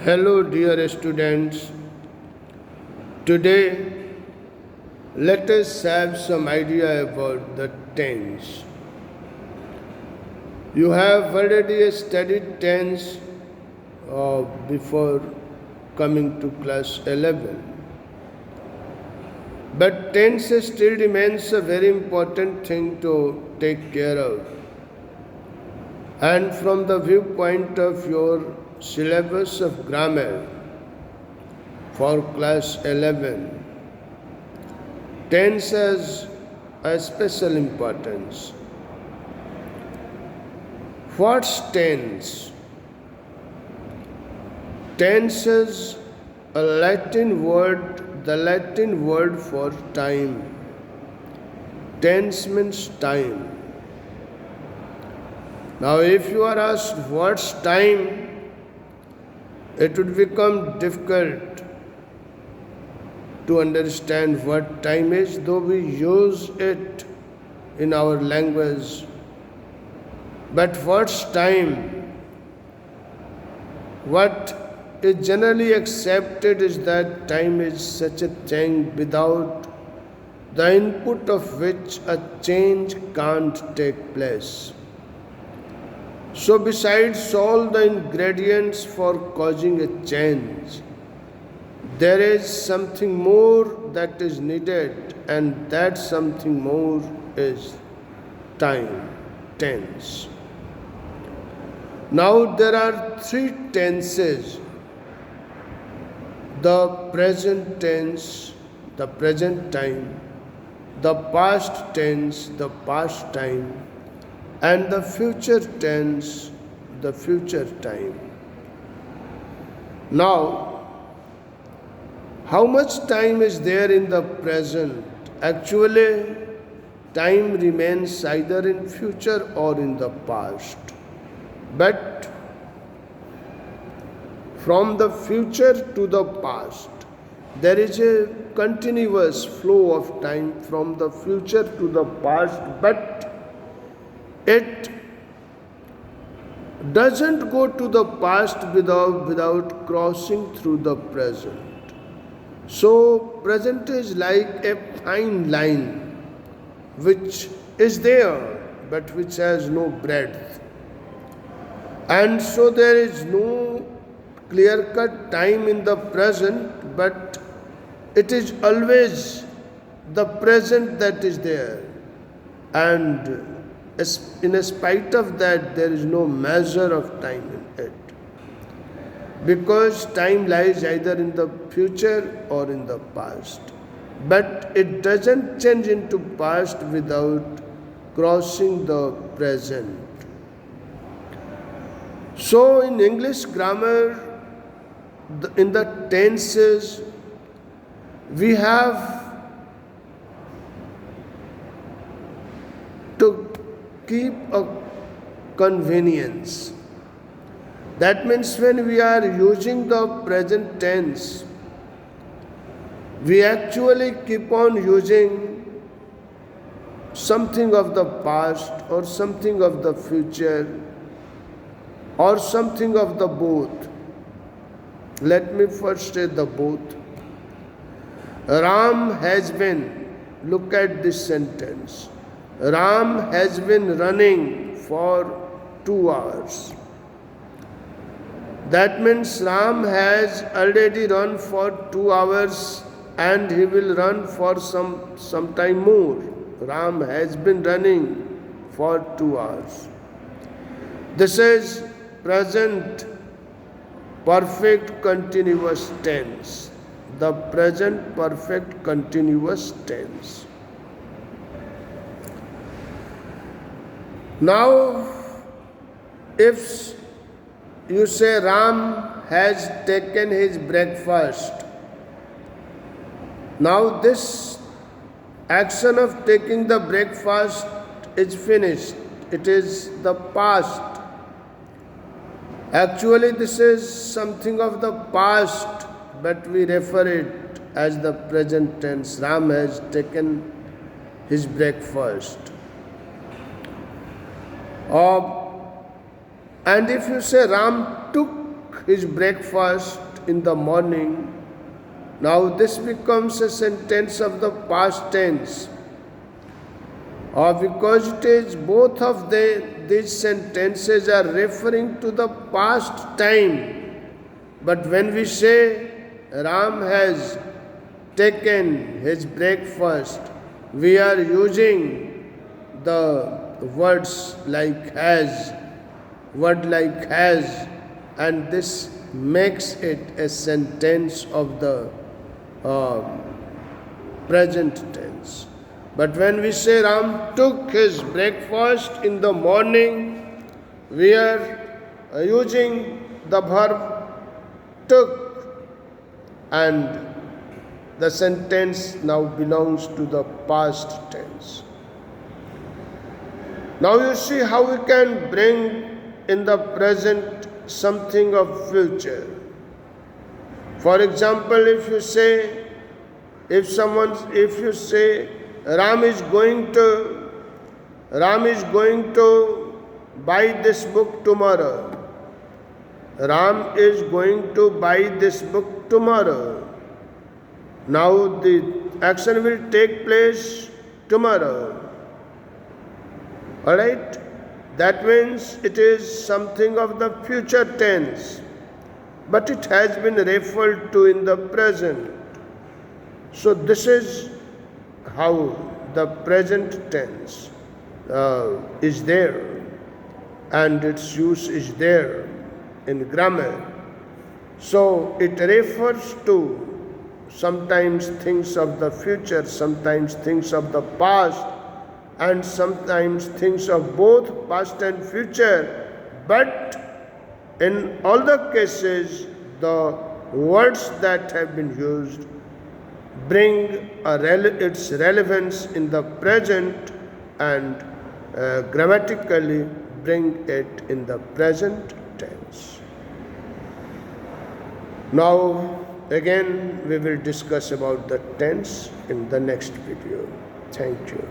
Hello, dear students. Today, let us have some idea about the tense. You have already studied tense before coming to class 11. But tense still remains a very important thing to take care of. And from the viewpoint of your syllabus of grammar for class 11, tense has a special importance. What's tense? Tense is a Latin word, the Latin word for time. Tense means time. Now, if you are asked what's time, it would become difficult to understand what time is, though we use it in our language. But what's time? What is generally accepted is that time is such a thing without the input of which a change can't take place. So, besides all the ingredients for causing a change, there is something more that is needed, and that something more is time, tense. Now, there are three tenses: the present tense, the present time, the past tense, the past time, and the future tense, the future time. Now, how much time is there in the present? Actually, time remains either in future or in the past. But from the future to the past, there is a continuous flow of time from the future to the past, but it doesn't go to the past without crossing through the present. So, present is like a fine line which is there but which has no breadth. And so, there is no clear cut time in the present, but it is always the present that is there. And in spite of that, there is no measure of time in it. Because time lies either in the future or in the past. But it doesn't change into past without crossing the present. So in English grammar, in the tenses, we have to keep a convenience. That means when we are using the present tense, we actually keep on using something of the past or something of the future or something of the both. Let me first say the both. Ram has been, look at this sentence. Ram has been running for 2 hours. That means Ram has already run for 2 hours and he will run for some time more. Ram has been running for 2 hours. This is present perfect continuous tense. The present perfect continuous tense. Now, if you say Ram has taken his breakfast, now this action of taking the breakfast is finished. It is the past. Actually, this is something of the past, but we refer it as the present tense. Ram has taken his breakfast. And if you say Ram took his breakfast in the morning. Now this becomes a sentence of the past tense, or because it is both of these sentences are referring to the past time. But when we say Ram has taken his breakfast, we are using the words like has, word like has, and this makes it a sentence of the present tense. But when we say Ram took his breakfast in the morning, we are using the verb took, and the sentence now belongs to the past tense. Now you see how we can bring in the present something of future. For example, if you say Ram is going to buy this book tomorrow. Ram is going to buy this book tomorrow. Now the action will take place tomorrow. Alright? That means it is something of the future tense, but it has been referred to in the present. So this is how the present tense is there, and its use is there in grammar. So it refers to sometimes things of the future, sometimes things of the past, and sometimes things of both past and future. But in all the cases, the words that have been used bring its relevance in the present, and grammatically bring it in the present tense. Now again we will discuss about the tense in the next video. Thank you.